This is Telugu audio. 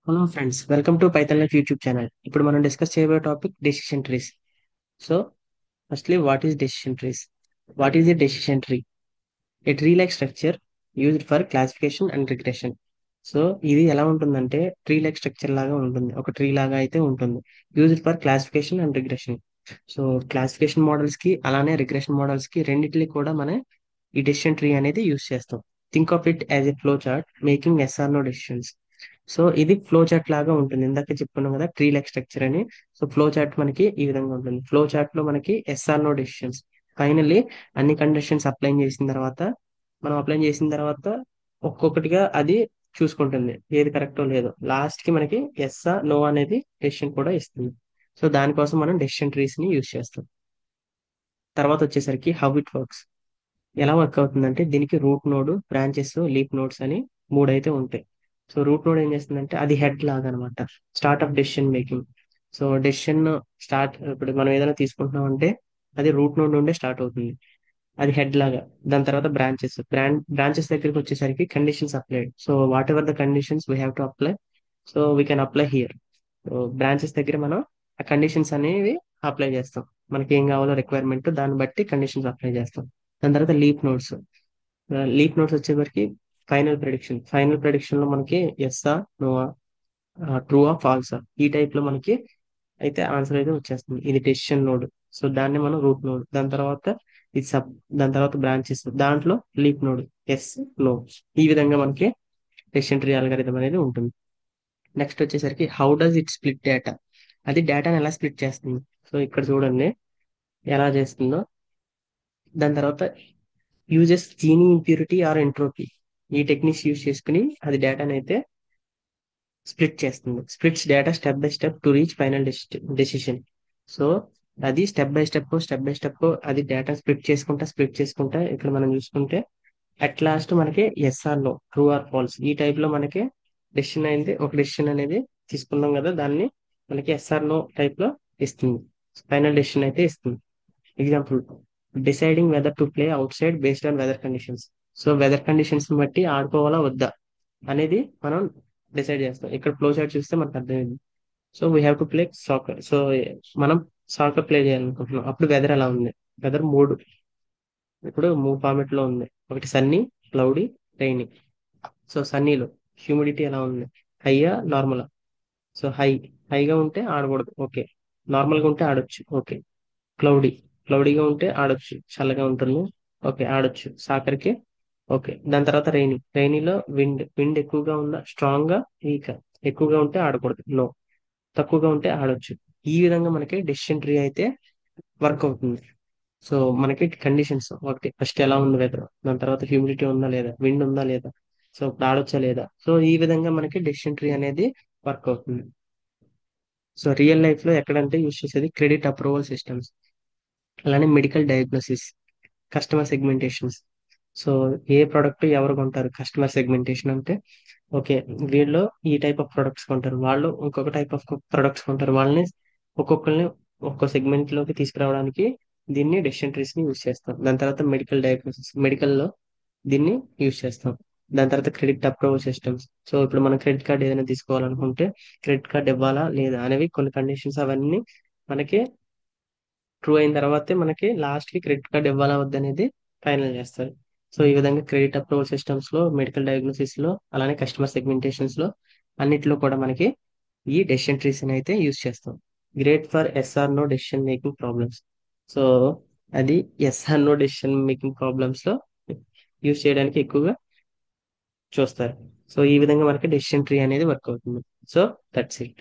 Hello friends, welcome to Python life YouTube channel. ఇప్పుడు మనం డిస్కస్ చేయబోయే topic decision trees. So firstly, what is decision trees? What is a decision tree? A tree like structure used for classification and regression. So ఇది ఎలా ఉంటుందంటే ట్రీ లైక్ స్ట్రక్చర్ లాగా ఉంటుంది, ఒక ట్రీ లాగా అయితే ఉంటుంది. Used for classification and regression. So classification models కి అలానే రిగ్రెషన్ మోడల్స్ కి రెండిటికి కూడా మనం ఈ డెసిషన్ ట్రీ అనేది యూజ్ చేస్తాం. Think of it as a flow chart making yes or no decisions. So ఇది ఫ్లో చార్ట్ లాగా ఉంటుంది. ఇందాక చెప్పుకున్నాం కదా ట్రీ లైక్ స్ట్రక్చర్ అని. సో ఫ్లో చార్ట్ మనకి ఈ విధంగా ఉంటుంది. ఫ్లో చార్ట్ లో మనకి ఎస్ఆర్ నో డెసిషన్స్. ఫైనల్లీ అన్ని కండిషన్స్ అప్లై చేసిన తర్వాత ఒక్కొక్కటిగా అది చూసుకుంటుంది ఏది కరెక్టో లేదో. లాస్ట్ కి మనకి ఎస్ నో అనేది డెసిషన్ కూడా ఇస్తుంది. సో దానికోసం మనం డెసిషన్ ట్రీస్ ని యూజ్ చేస్తాం. తర్వాత వచ్చేసరికి హౌ ఇట్ వర్క్స్. ఎలా వర్క్ అవుతుందంటే దీనికి root node, branches, leaf nodes అని మూడైతే ఉంటాయి. సో రూట్ నోడ్ ఏం చేస్తుందంటే అది హెడ్ లాగా అనమాట, start of decision making. So decision start ఇప్పుడు మనం ఏదైనా తీసుకుంటున్నాం అంటే అది రూట్ నోడ్ నుండే స్టార్ట్ అవుతుంది, అది హెడ్ లాగా. దాని తర్వాత బ్రాంచెస్ దగ్గరికి వచ్చేసరికి conditions applied. So what ever the conditions we have to apply, so we can apply here. So branches దగ్గర మనం ఆ కండిషన్స్ అనేవి అప్లై చేస్తాం. మనకి ఏం కావాలో రిక్వైర్మెంట్ దాన్ని బట్టి కండిషన్స్ అప్లై చేస్తాం. దాని తర్వాత లీప్ నోట్స్ వచ్చేసరికి ఫైనల్ ప్రెడిక్షన్ లో మనకి ఎస్ఆ, నోవా, ట్రూ ఆ, ఫాల్సా, ఈ టైప్ లో మనకి అయితే ఆన్సర్ అయితే వచ్చేస్తుంది. ఇది డెసిషన్ నోడ్. సో దాన్ని మనం రూట్ నోడ్. దాని తర్వాత ఇది సబ్, దాని తర్వాత బ్రాంచెస్, దాంట్లో లీప్ నోడ్, ఎస్, నో. ఈ విధంగా మనకి డెసిషన్ ట్రీ అల్గారిథం అనేది ఉంటుంది. నెక్స్ట్ వచ్చేసరికి how does it split data. అది డేటాని ఎలా స్ప్లిట్ చేస్తుంది. సో ఇక్కడ చూడండి ఎలా చేస్తుందో. దాని తర్వాత uses Gini impurity or entropy. ఈ టెక్నిక్స్ యూజ్ చేసుకుని అది డేటాని అయితే స్ప్లిట్ చేస్తుంది. Splits data step by step to reach final decision. So అది స్టెప్ బై స్టెప్ అది డేటా స్ప్లిట్ చేసుకుంటా ఇక్కడ మనం చూసుకుంటే అట్ లాస్ట్ మనకి yes or no, true or false, ఈ టైప్ లో మనకి డెసిషన్ అనేది తీసుకున్నాం కదా, దాన్ని మనకి ఎస్ఆర్ నో టైప్ లో ఇస్తుంది. ఫైనల్ డెసిషన్ అయితే ఇస్తుంది. Example, deciding whether to play outside based on weather conditions. So weather conditions బట్టి ఆడుకోవాలా వద్దా అనేది మనం డిసైడ్ చేస్తాం. ఇక్కడ ఫ్లో చార్ట్ చూస్తే మనకు అర్థమైంది. So we have to play soccer. So మనం సాకర్ ప్లే చేయాలనుకుంటున్నాం. అప్పుడు వెదర్ ఎలా ఉంది? వెదర్ ఇప్పుడు మూడు ఫార్మెట్ లో ఉంది. ఒకటి సన్నీ, క్లౌడీ, రైనీ. సో సన్నీలో హ్యూమిడిటీ ఎలా ఉంది? హైయా, నార్మలా? సో హైగా ఉంటే ఆడకూడదు, ఓకే. నార్మల్ గా ఉంటే ఆడొచ్చు, ఓకే. క్లౌడీ క్లౌడీగా ఉంటే ఆడొచ్చు, చల్లగా ఉంటుంది, ఓకే, ఆడొచ్చు సాకర్కి, ఓకే. దాని తర్వాత రైనీలో విండ్ ఎక్కువగా ఉందా, స్ట్రాంగ్ గా, వీక్. ఎక్కువగా ఉంటే ఆడకూడదు, నో. తక్కువగా ఉంటే ఆడొచ్చు. ఈ విధంగా మనకి డెసిషన్ ట్రీ అయితే వర్క్ అవుతుంది. సో మనకి కండిషన్స్ ఒకటి, ఫస్ట్ ఎలా ఉంది వెదర్, దాని తర్వాత హ్యూమిడిటీ ఉందా లేదా, విండ్ ఉందా లేదా, సో ఇప్పుడు ఆడొచ్చా లేదా. సో ఈ విధంగా మనకి డెసిషన్ ట్రీ అనేది వర్క్ అవుతుంది. సో రియల్ లైఫ్ లో ఎక్కడంటే యూస్ చేసేది క్రెడిట్ అప్రూవల్ సిస్టమ్స్, అలానే మెడికల్ డయాగ్నోసిస్, కస్టమర్ సెగ్మెంటేషన్స్. సో ఏ ప్రోడక్ట్ ఎవరు కొంటారు, కస్టమర్ సెగ్మెంటేషన్ అంటే ఓకే, వీళ్ళు ఈ టైప్ ఆఫ్ ప్రొడక్ట్స్ కొంటారు, వాళ్ళు ఇంకొక టైప్ ఆఫ్ ప్రొడక్ట్స్ కొంటారు, వాళ్ళని ఒక్కొక్కరిని ఒక్కో సెగ్మెంట్ లోకి తీసుకురావడానికి దీన్ని డెసిషన్ ట్రీస్ ని యూజ్ చేస్తాం. దాని తర్వాత మెడికల్ డయాగ్నోసిస్, మెడికల్ లో దీన్ని యూజ్ చేస్తాం. దాని తర్వాత క్రెడిట్ అప్రూవల్ సిస్టమ్స్. సో ఇప్పుడు మనం క్రెడిట్ కార్డ్ ఏదైనా తీసుకోవాలనుకుంటే క్రెడిట్ కార్డ్ ఇవ్వాలా లేదా అనేవి కొన్ని కండిషన్స్, అవన్నీ మనకి ట్రూ అయిన తర్వాతే మనకి లాస్ట్ కి క్రెడిట్ కార్డ్ ఇవ్వాలా వద్దనేది ఫైనల్ చేస్తారు. సో ఈ విధంగా క్రెడిట్ అప్రూవల్ సిస్టమ్స్ లో, మెడికల్ డయాగ్నోసిస్ లో, అలానే కస్టమర్ సెగ్మెంటేషన్స్ లో అన్నిటిలో కూడా మనకి ఈ డెసిషన్ ట్రీస్ అయితే యూస్ చేస్తాం. Great for yes or no decision making problems. So అది yes or no decision making problems లో యూస్ చేయడానికి ఎక్కువగా చూస్తారు. సో ఈ విధంగా మనకి డెసిషన్ ట్రీ అనేది వర్క్ అవుతుంది. So that's it.